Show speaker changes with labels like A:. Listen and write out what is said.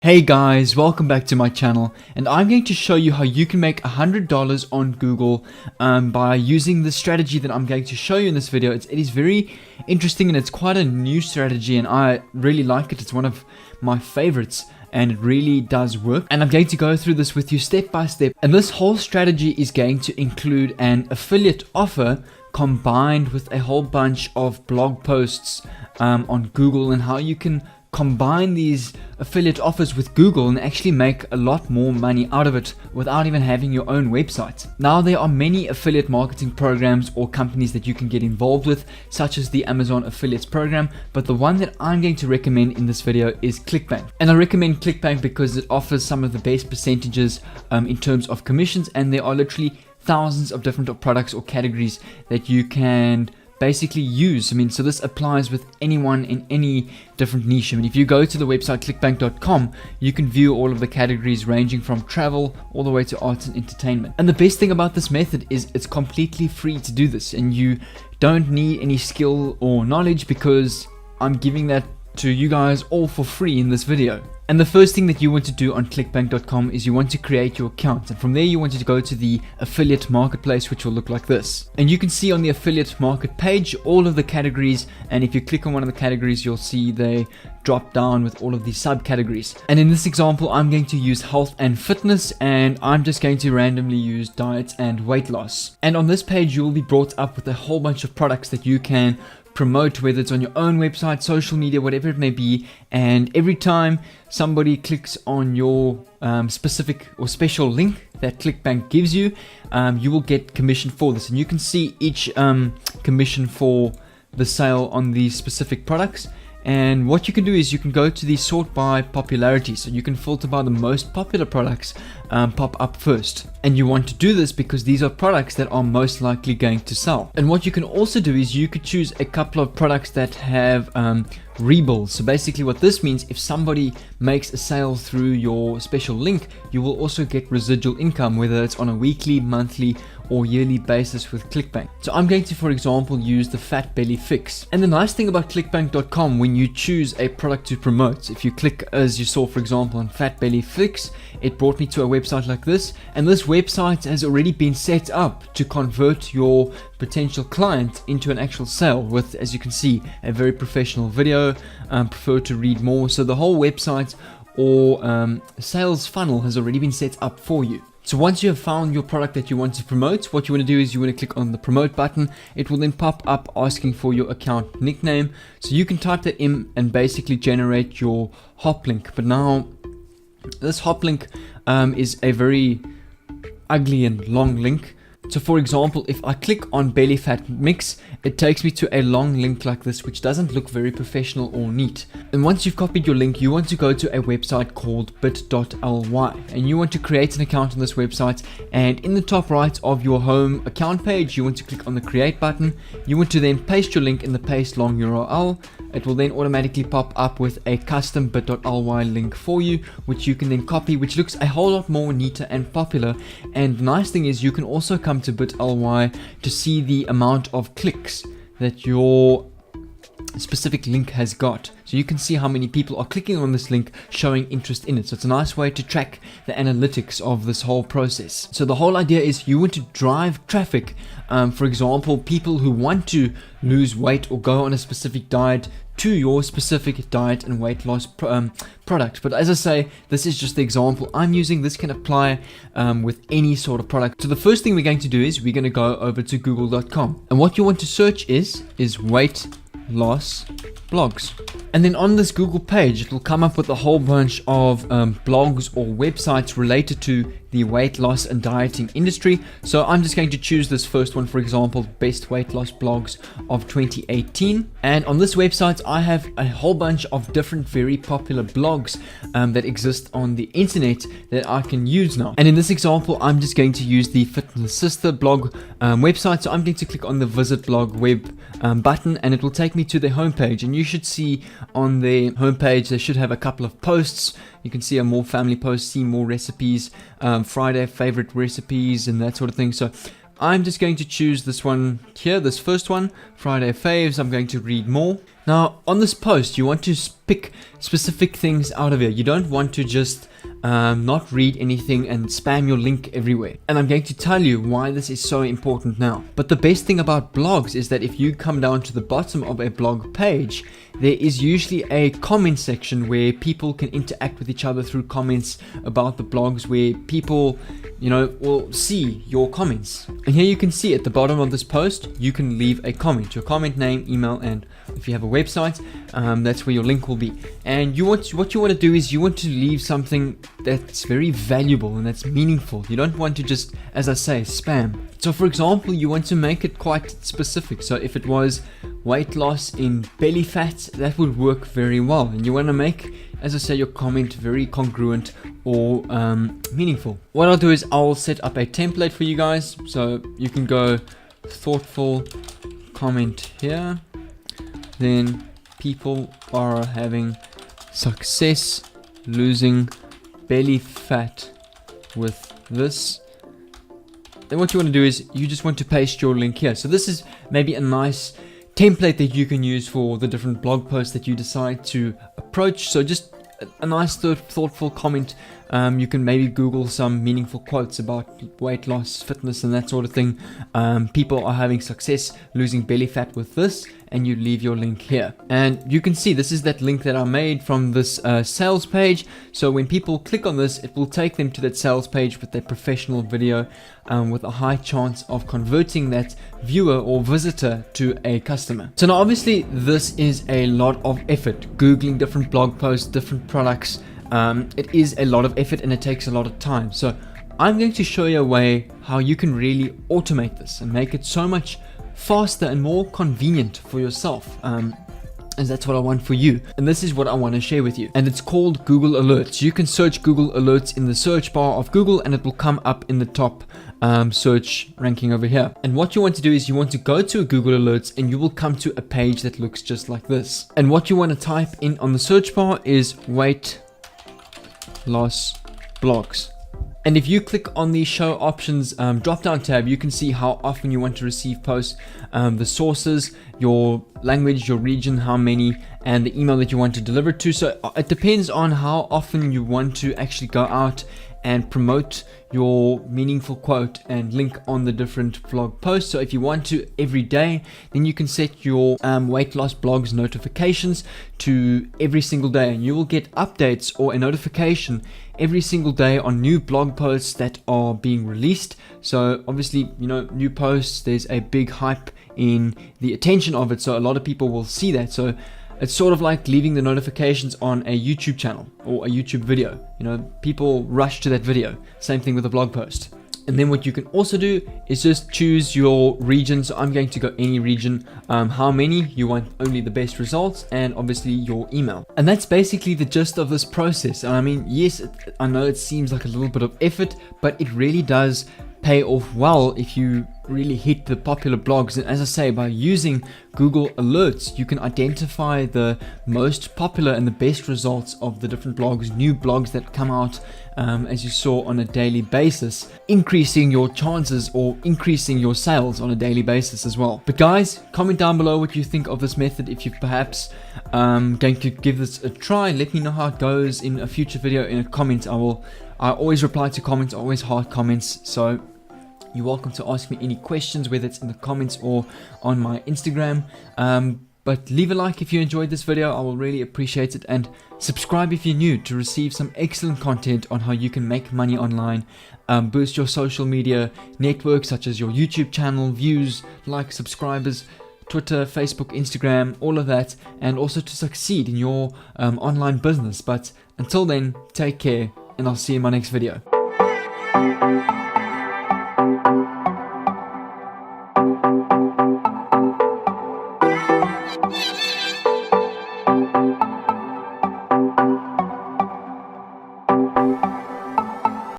A: Hey guys, welcome back to my channel, and I'm going to show you how you can make $100 on Google by using the strategy that I'm going to show you in this video. It is very interesting and it's quite a new strategy, and I really like it. It's one of my favorites and it really does work, and I'm going to go through this with you step by step. And this whole strategy is going to include an affiliate offer combined with a whole bunch of blog posts on Google, and how you can combine these affiliate offers with Google and actually make a lot more money out of it without even having your own website. Now, there are many affiliate marketing programs or companies that you can get involved with, such as the Amazon Affiliates program, but the one that I'm going to recommend in this video is ClickBank. And I recommend ClickBank because it offers some of the best percentages in terms of commissions, and there are literally thousands of different products or categories that you can basically use. So this applies with anyone in any different niche. If you go to the website clickbank.com, you can view all of the categories ranging from travel all the way to arts and entertainment. And the best thing about this method is it's completely free to do this, and you don't need any skill or knowledge because I'm giving that to you guys all for free in this video. And the first thing that you want to do on clickbank.com is you want to create your account, and from there you want to go to the affiliate marketplace, which will look like this. And you can see on the affiliate market page all of the categories, and if you click on one of the categories, you'll see they drop down with all of these subcategories. And in this example, I'm going to use health and fitness, and I'm just going to randomly use diet and weight loss. And on this page, you will be brought up with a whole bunch of products that you can promote, whether it's on your own website, social media, whatever it may be. And every time somebody clicks on your specific or special link that ClickBank gives you, you will get commission for this. And you can see each commission for the sale on these specific products. And what you can do is you can go to the sort by popularity, so you can filter by the most popular products pop up first. And you want to do this because these are products that are most likely going to sell. And what you can also do is you could choose a couple of products that have rebills. So basically what this means, if somebody makes a sale through your special link, you will also get residual income, whether it's on a weekly, monthly or yearly basis with ClickBank. So I'm going to, for example, use the Fat Belly Fix. And the nice thing about clickbank.com, when you choose a product to promote, if you click, as you saw for example on Fat Belly Fix, it brought me to a website like this, and this website has already been set up to convert your potential client into an actual sale with, as you can see, a very professional video, prefer to read more. So the whole website or sales funnel has already been set up for you. So once you have found your product that you want to promote, what you want to do is you want to click on the promote button. It will then pop up asking for your account nickname. So you can type that in and basically generate your hop link. But now this hop link is a very ugly and long link. So for example, if I click on belly fat mix, it takes me to a long link like this, which doesn't look very professional or neat. And once you've copied your link, you want to go to a website called bit.ly, and you want to create an account on this website. And in the top right of your home account page, you want to click on the create button. You want to then paste your link in the paste long URL. It will then automatically pop up with a custom bit.ly link for you, which you can then copy, which looks a whole lot more neater and popular. And the nice thing is you can also come to bit.ly to see the amount of clicks that your specific link has got. So you can see how many people are clicking on this link, showing interest in it. So it's a nice way to track the analytics of this whole process. So the whole idea is you want to drive traffic. For example, people who want to lose weight or go on a specific diet to your specific diet and weight loss product. But as I say, this is just the example I'm using. This can apply with any sort of product. So the first thing we're going to do is we're going to go over to google.com, and what you want to search is weight loss blogs. And then on this Google page, it will come up with a whole bunch of blogs or websites related to the weight loss and dieting industry. So I'm just going to choose this first one, for example, best weight loss blogs of 2018. And on this website, I have a whole bunch of different very popular blogs that exist on the internet that I can use now. And in this example, I'm just going to use the Fitness Sister blog website. So I'm going to click on the visit blog web button, and it will take me to their homepage. And you should see on their homepage, they should have a couple of posts. You can see a more family post, see more recipes, Friday favorite recipes and that sort of thing. So I'm just going to choose this one here, this first one, Friday Faves. I'm going to read more. Now, on this post, you want to pick specific things out of here. You don't want to just not read anything and spam your link everywhere. And I'm going to tell you why this is so important now. But the best thing about blogs is that if you come down to the bottom of a blog page, there is usually a comment section where people can interact with each other through comments about the blogs, where people, will see your comments. And here you can see at the bottom of this post, you can leave a comment, your comment name, email, and if you have a website, that's where your link will be. And what you want to do is you want to leave something that's very valuable and that's meaningful. You don't want to just, as I say, spam. So for example, you want to make it quite specific. So if it was weight loss in belly fat, that would work very well. And you want to make, as I say, your comment very congruent or meaningful. What I'll do is I'll set up a template for you guys. So you can go thoughtful comment here. Then people are having success losing belly fat with this. Then what you want to do is you just want to paste your link here. So this is maybe a nice template that you can use for the different blog posts that you decide to approach. So just a nice thoughtful comment. You can maybe Google some meaningful quotes about weight loss, fitness, and that sort of thing. People are having success losing belly fat with this, and you leave your link here. And you can see this is that link that I made from this sales page. So when people click on this, it will take them to that sales page with a professional video with a high chance of converting that viewer or visitor to a customer. So now obviously this is a lot of effort, Googling different blog posts, different products. It is a lot of effort and it takes a lot of time. So I'm going to show you a way how you can really automate this and make it so much faster and more convenient for yourself. And that's what I want for you. And this is what I want to share with you. And it's called Google Alerts. You can search Google Alerts in the search bar of Google and it will come up in the top search ranking over here. And what you want to do is you want to go to Google Alerts and you will come to a page that looks just like this. And what you want to type in on the search bar is weight loss blogs. And if you click on the show options drop down tab, you can see how often you want to receive posts, the sources, your language, your region, how many, and the email that you want to deliver to. So it depends on how often you want to actually go out and promote your meaningful quote and link on the different blog posts. So if you want to every day, then you can set your weight loss blogs notifications to every single day, and you will get updates or a notification every single day on new blog posts that are being released. So obviously, new posts, there's a big hype in the attention of it, so a lot of people will see that. So it's sort of like leaving the notifications on a YouTube channel or a YouTube video. People rush to that video. Same thing with a blog post. And then what you can also do is just choose your region. So I'm going to go any region, how many you want, only the best results, and obviously your email. And that's basically the gist of this process. And I mean, yes, I know it seems like a little bit of effort, but it really does pay off well if you really hit the popular blogs. And as I say, by using Google Alerts, you can identify the most popular and the best results of the different blogs, new blogs that come out, as you saw, on a daily basis, increasing your chances or increasing your sales on a daily basis as well. But guys, comment down below what you think of this method. If you're perhaps going to give this a try, let me know how it goes in a future video in a comment. I always reply to comments, always hard comments. So you're welcome to ask me any questions, whether it's in the comments or on my Instagram. But leave a like if you enjoyed this video. I will really appreciate it. And subscribe if you're new to receive some excellent content on how you can make money online, boost your social media networks such as your YouTube channel, views, likes, subscribers, Twitter, Facebook, Instagram, all of that, and also to succeed in your online business. But until then, take care, and I'll see you in my next video.